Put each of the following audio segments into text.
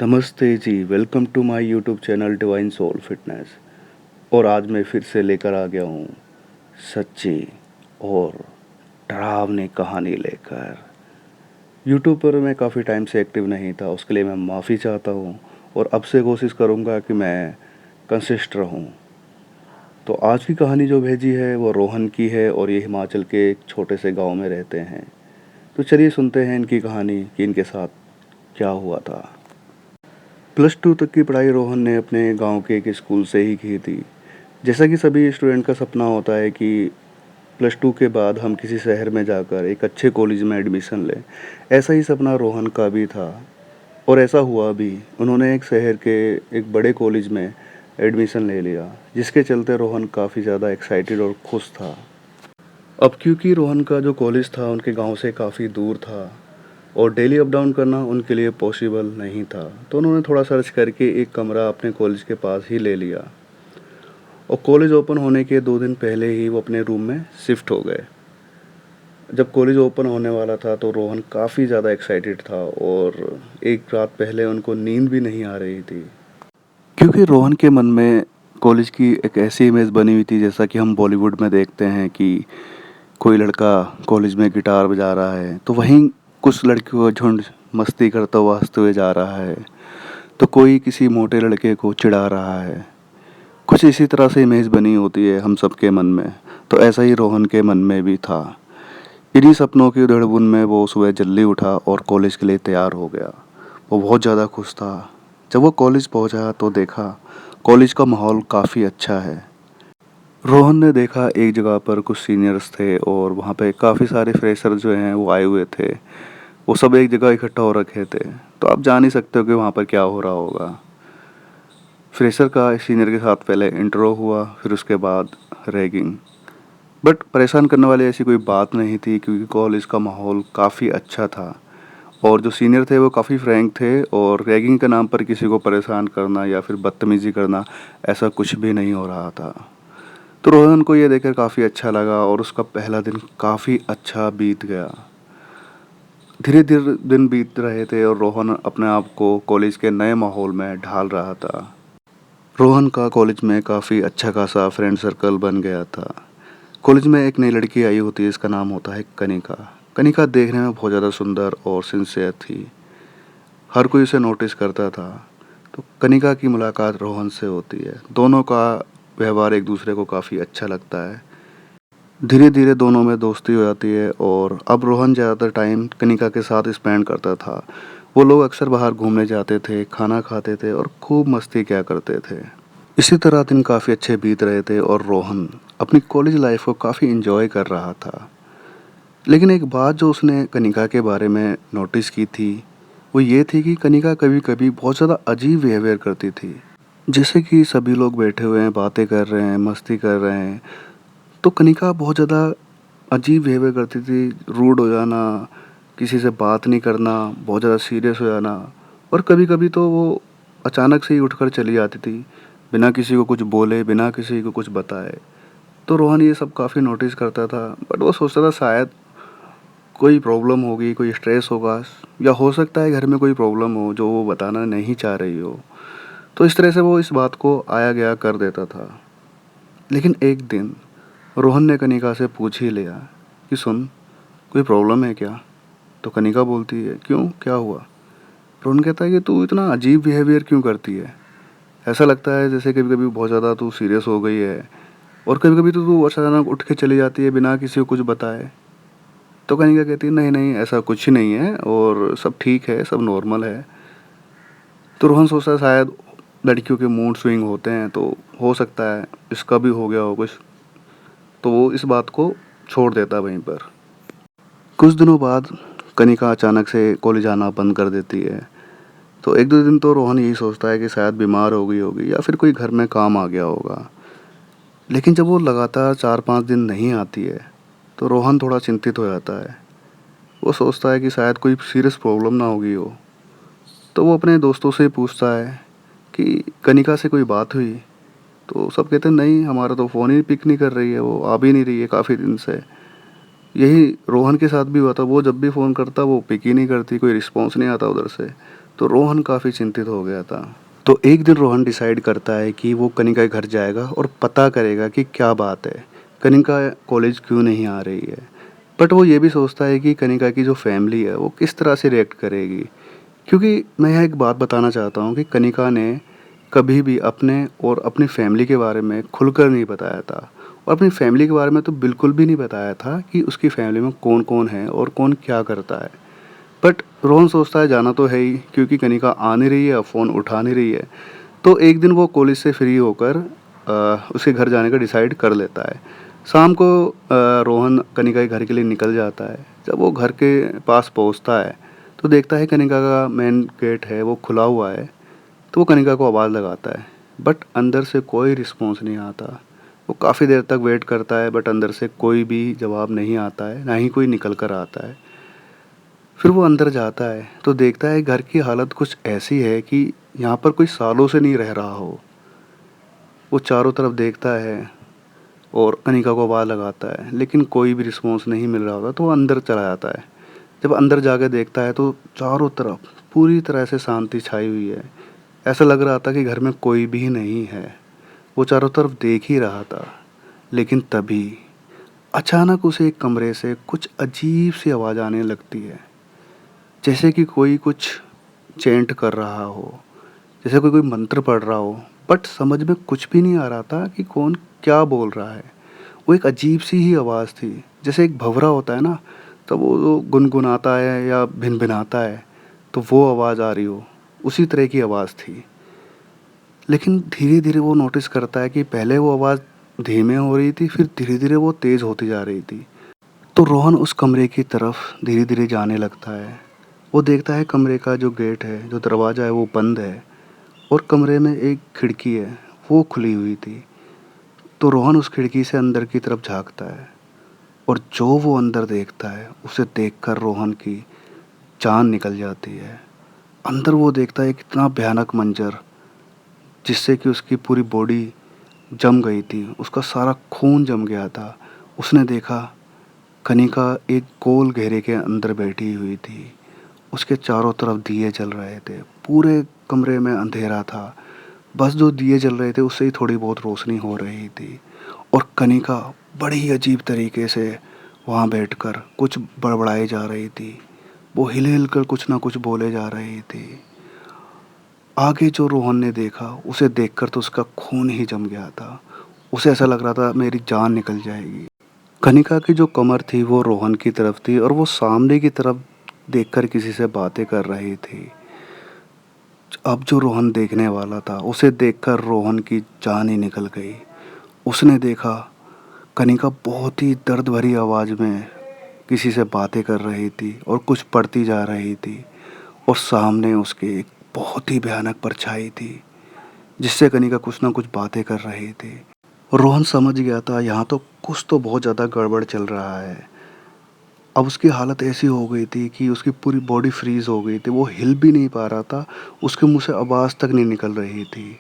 नमस्ते जी, welcome to my YouTube channel divine soul fitness. और आज मैं फिर से लेकर आ गया हूँ सच्ची और डरावनी कहानी लेकर। यूट्यूब पर मैं काफ़ी टाइम से एक्टिव नहीं था, उसके लिए मैं माफ़ी चाहता हूँ और अब से कोशिश करूँगा कि मैं कंसिस्ट रहूँ। तो आज की कहानी जो भेजी है वो रोहन की है और ये हिमाचल के एक छोटे से गाँव में रहते हैं। तो चलिए सुनते हैं इनकी कहानी कि इनके साथ क्या हुआ था। +2 तक की पढ़ाई रोहन ने अपने गांव के एक स्कूल से ही की थी। जैसा कि सभी स्टूडेंट का सपना होता है कि +2 के बाद हम किसी शहर में जाकर एक अच्छे कॉलेज में एडमिशन लें, ऐसा ही सपना रोहन का भी था और ऐसा हुआ भी। उन्होंने एक शहर के एक बड़े कॉलेज में एडमिशन ले लिया, जिसके चलते रोहन काफ़ी ज़्यादा एक्साइटेड और खुश था। अब क्योंकि रोहन का जो कॉलेज था उनके गांव से काफ़ी दूर था और डेली अप डाउन करना उनके लिए पॉसिबल नहीं था, तो उन्होंने थोड़ा सर्च करके एक कमरा अपने कॉलेज के पास ही ले लिया और कॉलेज ओपन होने के 2 दिन पहले ही वो अपने रूम में शिफ्ट हो गए। जब कॉलेज ओपन होने वाला था तो रोहन काफ़ी ज़्यादा एक्साइटेड था और एक रात पहले उनको नींद भी नहीं आ रही थी, क्योंकि रोहन के मन में कॉलेज की एक ऐसी इमेज बनी हुई थी जैसा कि हम बॉलीवुड में देखते हैं कि कोई लड़का कॉलेज में गिटार बजा रहा है तो वहीं कुछ लड़कियों का झुंड मस्ती करता हुआ हंसते हुए जा रहा है, तो कोई किसी मोटे लड़के को चिढ़ा रहा है। कुछ इसी तरह से इमेज बनी होती है हम सबके मन में, तो ऐसा ही रोहन के मन में भी था। इन्हीं सपनों की उधेड़-बुन में वो सुबह जल्दी उठा और कॉलेज के लिए तैयार हो गया। वो बहुत ज़्यादा खुश था। जब वो कॉलेज पहुंचा तो देखा कॉलेज का माहौल काफ़ी अच्छा है। रोहन ने देखा एक जगह पर कुछ सीनियर्स थे और वहाँ पे काफ़ी सारे फ्रेशर जो हैं वो आए हुए थे। वो सब एक जगह इकट्ठा हो रखे थे, तो आप जान ही सकते हो कि वहाँ पर क्या हो रहा होगा। फ्रेशर का सीनियर के साथ पहले इंट्रो हुआ, फिर उसके बाद रैगिंग। बट परेशान करने वाली ऐसी कोई बात नहीं थी, क्योंकि कॉलेज का माहौल काफ़ी अच्छा था और जो सीनियर थे वो काफ़ी फ्रैंक थे और रैगिंग के नाम पर किसी को परेशान करना या फिर बदतमीज़ी करना, ऐसा कुछ भी नहीं हो रहा था। तो रोहन को ये देखकर काफ़ी अच्छा लगा और उसका पहला दिन काफ़ी अच्छा बीत गया। धीरे धीरे दिन बीत रहे थे और रोहन अपने आप को कॉलेज के नए माहौल में ढाल रहा था। रोहन का कॉलेज में काफ़ी अच्छा खासा फ्रेंड सर्कल बन गया था। कॉलेज में एक नई लड़की आई होती है, इसका नाम होता है कनिका। कनिका देखने में बहुत ज़्यादा सुंदर और सिंसियर थी। हर कोई उसे नोटिस करता था। तो कनिका की मुलाकात रोहन से होती है। दोनों का व्यवहार एक दूसरे को काफ़ी अच्छा लगता है। धीरे धीरे दोनों में दोस्ती हो जाती है और अब रोहन ज़्यादातर टाइम कनिका के साथ स्पेंड करता था। वो लोग अक्सर बाहर घूमने जाते थे, खाना खाते थे और खूब मस्ती किया करते थे। इसी तरह दिन काफ़ी अच्छे बीत रहे थे और रोहन अपनी कॉलेज लाइफ को काफ़ी इंजॉय कर रहा था। लेकिन एक बात जो उसने कनिका के बारे में नोटिस की थी, वो ये थी कि कनिका कभी कभी बहुत ज़्यादा अजीब बिहेवियर करती थी। जैसे कि सभी लोग बैठे हुए हैं, बातें कर रहे हैं, मस्ती कर रहे हैं, तो कनिका बहुत ज़्यादा अजीब बिहेवियर करती थी। रूड हो जाना, किसी से बात नहीं करना, बहुत ज़्यादा सीरियस हो जाना और कभी-कभी तो वो अचानक से ही उठकर चली जाती थी, बिना किसी को कुछ बोले, बिना किसी को कुछ बताए। तो रोहन ये सब काफ़ी नोटिस करता था, बट वो सोचता था शायद कोई प्रॉब्लम होगी, कोई स्ट्रेस होगा या हो सकता है घर में कोई प्रॉब्लम हो जो वो बताना नहीं चाह रही हो। तो इस तरह से वो इस बात को आया गया कर देता था। लेकिन एक दिन रोहन ने कनिका से पूछ ही लिया कि सुन, कोई प्रॉब्लम है क्या? तो कनिका बोलती है, क्यों, क्या हुआ? रोहन कहता है कि तू इतना अजीब बिहेवियर क्यों करती है? ऐसा लगता है जैसे कभी कभी बहुत ज़्यादा तू सीरियस हो गई है और कभी कभी तो तू अचानक उठ के चली जाती है बिना किसी को कुछ बताए। तो कनिका कहती है, नहीं नहीं, ऐसा कुछ नहीं है और सब ठीक है, सब नॉर्मल है। तो रोहन सोचता है शायद लड़कियों के मूड स्विंग होते हैं, तो हो सकता है इसका भी हो गया हो कुछ। तो वो इस बात को छोड़ देता है वहीं पर। कुछ दिनों बाद कनिका अचानक से कॉलेज आना बंद कर देती है। तो एक दो दिन तो रोहन यही सोचता है कि शायद बीमार हो गई होगी या फिर कोई घर में काम आ गया होगा। लेकिन जब वो लगातार 4-5 दिन नहीं आती है तो रोहन थोड़ा चिंतित हो जाता है। वो सोचता है कि शायद कोई सीरियस प्रॉब्लम ना होगी हो। तो वो अपने दोस्तों से पूछता है कि कनिका से कोई बात हुई? तो सब कहते हैं, नहीं, हमारा तो फ़ोन ही पिक नहीं कर रही है, वो आ भी नहीं रही है काफ़ी दिन से। यही रोहन के साथ भी हुआ था, वो जब भी फ़ोन करता वो पिक ही नहीं करती, कोई रिस्पॉन्स नहीं आता उधर से। तो रोहन काफ़ी चिंतित हो गया था। तो एक दिन रोहन डिसाइड करता है कि वो कनिका के घर जाएगा और पता करेगा कि क्या बात है, कनिका कॉलेज क्यों नहीं आ रही है। बट वो ये भी सोचता है कि कनिका की जो फैमिली है वो किस तरह से रिएक्ट करेगी, क्योंकि मैं यहाँ एक बात बताना चाहता हूँ कि कनिका ने कभी भी अपने और अपनी फैमिली के बारे में खुलकर नहीं बताया था, और अपनी फैमिली के बारे में तो बिल्कुल भी नहीं बताया था कि उसकी फैमिली में कौन कौन है और कौन क्या करता है। बट रोहन सोचता है जाना तो है ही, क्योंकि कनिका आ नहीं रही है, फ़ोन उठा नहीं रही है। तो एक दिन वो कॉलेज से फ्री होकर उसके घर जाने का डिसाइड कर लेता है। शाम को रोहन कनिका के घर के लिए निकल जाता है। जब वो घर के पास पहुंचता है तो देखता है कनिका का मेन गेट है वो खुला हुआ है। तो वो कनिका को आवाज़ लगाता है, बट अंदर से कोई रिस्पॉन्स नहीं आता। वो काफ़ी देर तक वेट करता है, बट अंदर से कोई भी जवाब नहीं आता है, ना ही कोई निकल कर आता है। फिर वो अंदर जाता है तो देखता है घर की हालत कुछ ऐसी है कि यहाँ पर कोई सालों से नहीं रह रहा हो। वो चारों तरफ देखता है और कनिका को आवाज़ लगाता है, लेकिन कोई भी रिस्पॉन्स नहीं मिल रहा होता। तो वो अंदर चला जाता है। जब अंदर जाकर देखता है तो चारों तरफ पूरी तरह से शांति छाई हुई है। ऐसा लग रहा था कि घर में कोई भी नहीं है। वो चारों तरफ देख ही रहा था, लेकिन तभी अचानक उसे एक कमरे से कुछ अजीब सी आवाज़ आने लगती है, जैसे कि कोई कुछ चैंट कर रहा हो, जैसे कोई कोई मंत्र पढ़ रहा हो। बट समझ में कुछ भी नहीं आ रहा था कि कौन क्या बोल रहा है। वो एक अजीब सी ही आवाज़ थी, जैसे एक भंवरा होता है ना, तब वो जो गुनगुनाता है या भिनभिनाता है, तो वो आवाज़ आ रही हो, उसी तरह की आवाज़ थी। लेकिन धीरे धीरे वो नोटिस करता है कि पहले वो आवाज़ धीमे हो रही थी, फिर धीरे धीरे वो तेज़ होती जा रही थी। तो रोहन उस कमरे की तरफ धीरे धीरे जाने लगता है। वो देखता है कमरे का जो गेट है, जो दरवाज़ा है वो बंद है, और कमरे में एक खिड़की है वो खुली हुई थी। तो रोहन उस खिड़की से अंदर की तरफ झाँकता है, और जो वो अंदर देखता है उसे देखकर रोहन की जान निकल जाती है। अंदर वो देखता है एक इतना भयानक मंजर, जिससे कि उसकी पूरी बॉडी जम गई थी, उसका सारा खून जम गया था। उसने देखा कनिका एक गोल घेरे के अंदर बैठी हुई थी। उसके चारों तरफ दिए जल रहे थे, पूरे कमरे में अंधेरा था। बस जो दिए जल रहे थे उससे ही थोड़ी बहुत रोशनी हो रही थी, और कनिका बड़ी अजीब तरीके से वहाँ बैठकर कुछ बड़बड़ाई जा रही थी। वो हिल हिल कर कुछ ना कुछ बोले जा रही थी। आगे जो रोहन ने देखा, उसे देखकर तो उसका खून ही जम गया था। उसे ऐसा लग रहा था मेरी जान निकल जाएगी। कनिका की जो कमर थी वो रोहन की तरफ थी, और वो सामने की तरफ देखकर किसी से बातें कर रही थी। अब जो रोहन देखने वाला था, उसे देखकर रोहन की जान ही निकल गई। उसने देखा कनिका बहुत ही दर्द भरी आवाज़ में किसी से बातें कर रही थी और कुछ पढ़ती जा रही थी, और सामने उसके एक बहुत ही भयानक परछाई थी, जिससे कनिका कुछ ना कुछ बातें कर रही थी। रोहन समझ गया था यहाँ तो कुछ तो बहुत ज़्यादा गड़बड़ चल रहा है। अब उसकी हालत ऐसी हो गई थी कि उसकी पूरी बॉडी फ्रीज़ हो गई थी, वो हिल भी नहीं पा रहा था, उसके मुंह से आवाज़ तक नहीं निकल रही थी।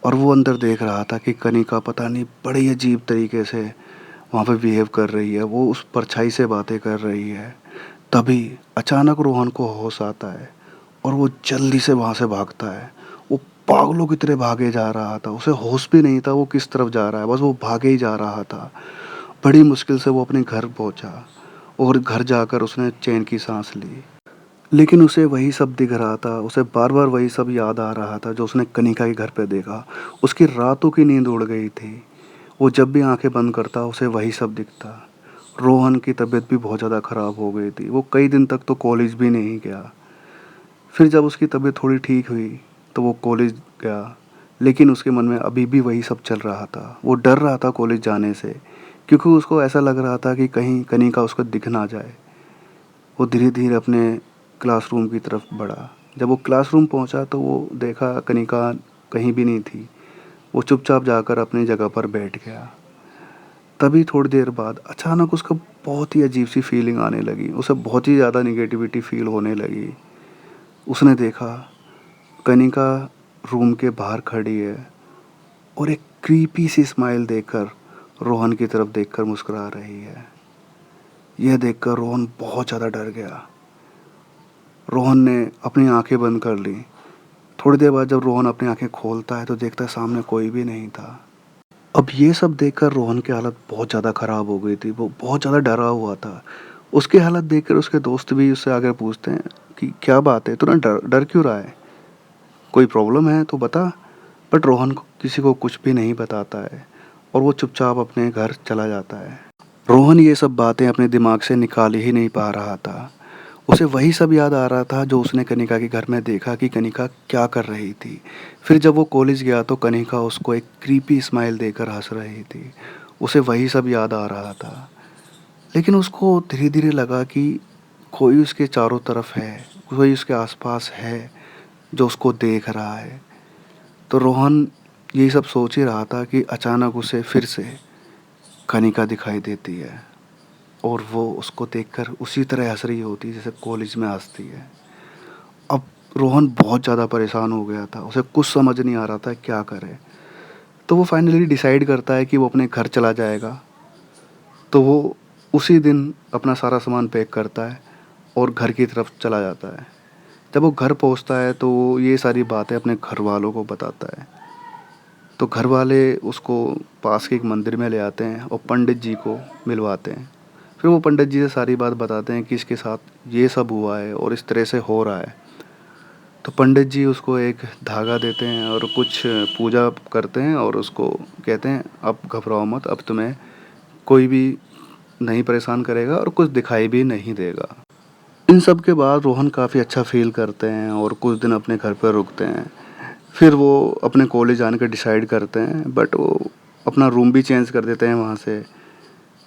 और वो अंदर देख रहा था कि कनिका पता नहीं बड़ी अजीब तरीके से वहाँ पे बिहेव कर रही है, वो उस परछाई से बातें कर रही है। तभी अचानक रोहन को होश आता है, और वो जल्दी से वहाँ से भागता है। वो पागलों की तरह भागे जा रहा था, उसे होश भी नहीं था वो किस तरफ जा रहा है, बस वो भागे ही जा रहा था। बड़ी मुश्किल से वो अपने घर पहुँचा, और घर जाकर उसने चैन की सांस ली। लेकिन उसे वही सब दिख रहा था, उसे बार बार वही सब याद आ रहा था जो उसने कनिका के घर पे देखा। उसकी रातों की नींद उड़ गई थी। वो जब भी आंखें बंद करता उसे वही सब दिखता। रोहन की तबीयत भी बहुत ज़्यादा ख़राब हो गई थी, वो कई दिन तक तो कॉलेज भी नहीं गया। फिर जब उसकी तबीयत थोड़ी ठीक हुई तो वो कॉलेज गया, लेकिन उसके मन में अभी भी वही सब चल रहा था। वो डर रहा था कॉलेज जाने से, क्योंकि उसको ऐसा लग रहा था कि कहीं कनिका उसको दिख ना जाए। वो धीरे धीरे अपने क्लासरूम की तरफ बढ़ा। जब वो क्लासरूम पहुंचा तो वो देखा कनिका कहीं भी नहीं थी। वो चुपचाप जाकर अपनी जगह पर बैठ गया। तभी थोड़ी देर बाद अचानक उसको बहुत ही अजीब सी फीलिंग आने लगी, उसे बहुत ही ज़्यादा निगेटिविटी फील होने लगी। उसने देखा कनिका रूम के बाहर खड़ी है, और एक क्रीपी सी स्माइल देकर रोहन की तरफ देखकर मुस्कुरा रही है। यह देखकर रोहन बहुत ज़्यादा डर गया। रोहन ने अपनी आंखें बंद कर ली। थोड़ी देर बाद जब रोहन अपनी आंखें खोलता है तो देखता है सामने कोई भी नहीं था। अब ये सब देखकर रोहन की हालत बहुत ज़्यादा ख़राब हो गई थी। वो बहुत ज़्यादा डरा हुआ था। उसकी हालत देखकर उसके दोस्त भी उससे आकर पूछते हैं कि क्या बात है, तू ना डर डर क्यों रहा है, कोई प्रॉब्लम है तो बता। बट रोहन को किसी को कुछ भी नहीं बताता है और वो चुपचाप अपने घर चला जाता है। रोहन ये सब बातें अपने दिमाग से निकाल ही नहीं पा रहा था। उसे वही सब याद आ रहा था जो उसने कनिका के घर में देखा कि कनिका क्या कर रही थी। फिर जब वो कॉलेज गया तो कनिका उसको एक क्रीपी स्माइल देकर हंस रही थी। उसे वही सब याद आ रहा था। लेकिन उसको धीरे धीरे लगा कि कोई उसके चारों तरफ है, कोई उसके आसपास है जो उसको देख रहा है। तो रोहन यही सब सोच ही रहा था कि अचानक उसे फिर से कनिका दिखाई देती है और वो उसको देखकर उसी तरह हंस रही होती है जैसे कॉलेज में हंसती है। अब रोहन बहुत ज़्यादा परेशान हो गया था। उसे कुछ समझ नहीं आ रहा था क्या करे। तो वो फाइनली डिसाइड करता है कि वो अपने घर चला जाएगा। तो वो उसी दिन अपना सारा सामान पैक करता है और घर की तरफ चला जाता है। जब वो घर पहुंचता है तो वो ये सारी बातें अपने घर वालों को बताता है। तो घर वाले उसको पास के एक मंदिर में ले आते हैं और पंडित जी को मिलवाते हैं। फिर वो पंडित जी से सारी बात बताते हैं कि इसके साथ ये सब हुआ है और इस तरह से हो रहा है। तो पंडित जी उसको एक धागा देते हैं और कुछ पूजा करते हैं और उसको कहते हैं अब घबराओ मत, अब तुम्हें कोई भी नहीं परेशान करेगा और कुछ दिखाई भी नहीं देगा। इन सब के बाद रोहन काफ़ी अच्छा फील करते हैं और कुछ दिन अपने घर पर रुकते हैं। फिर वो अपने कॉलेज आने का डिसाइड करते हैं, बट वो अपना रूम भी चेंज कर देते हैं वहाँ से।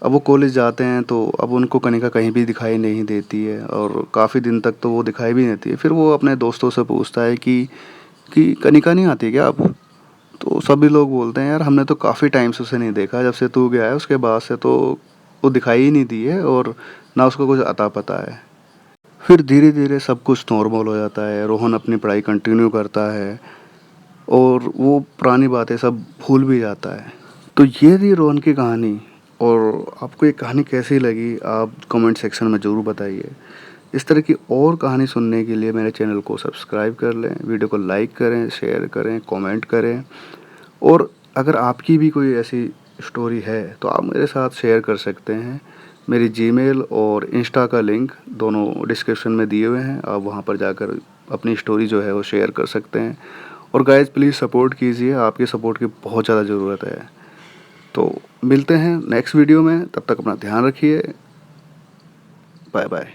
अब वो कॉलेज जाते हैं तो अब उनको कनिका कहीं भी दिखाई नहीं देती है और काफ़ी दिन तक तो वो दिखाई भी नहीं देती है। फिर वो अपने दोस्तों से पूछता है कि कनिका नहीं आती क्या अब? तो सभी लोग बोलते हैं यार हमने तो काफ़ी टाइम से उसे नहीं देखा, जब से तू गया है उसके बाद से तो वो दिखाई ही नहीं दी है और ना उसको कुछ अता पता है। फिर धीरे धीरे सब कुछ नॉर्मल हो जाता है। रोहन अपनी पढ़ाई कंटिन्यू करता है और वो पुरानी बातें सब भूल भी जाता है। तो ये थी रोहन की कहानी। और आपको ये कहानी कैसी लगी आप कमेंट सेक्शन में ज़रूर बताइए। इस तरह की और कहानी सुनने के लिए मेरे चैनल को सब्सक्राइब कर लें, वीडियो को लाइक करें, शेयर करें, कमेंट करें। और अगर आपकी भी कोई ऐसी स्टोरी है तो आप मेरे साथ शेयर कर सकते हैं। मेरी जीमेल और इंस्टा का लिंक दोनों डिस्क्रिप्शन में दिए हुए हैं, आप वहाँ पर जाकर अपनी स्टोरी जो है वो शेयर कर सकते हैं। और गाइज़ प्लीज़ सपोर्ट कीजिए, आपकी सपोर्ट की बहुत ज़्यादा ज़रूरत है। तो मिलते हैं नेक्स्ट वीडियो में, तब तक अपना ध्यान रखिए। Bye bye.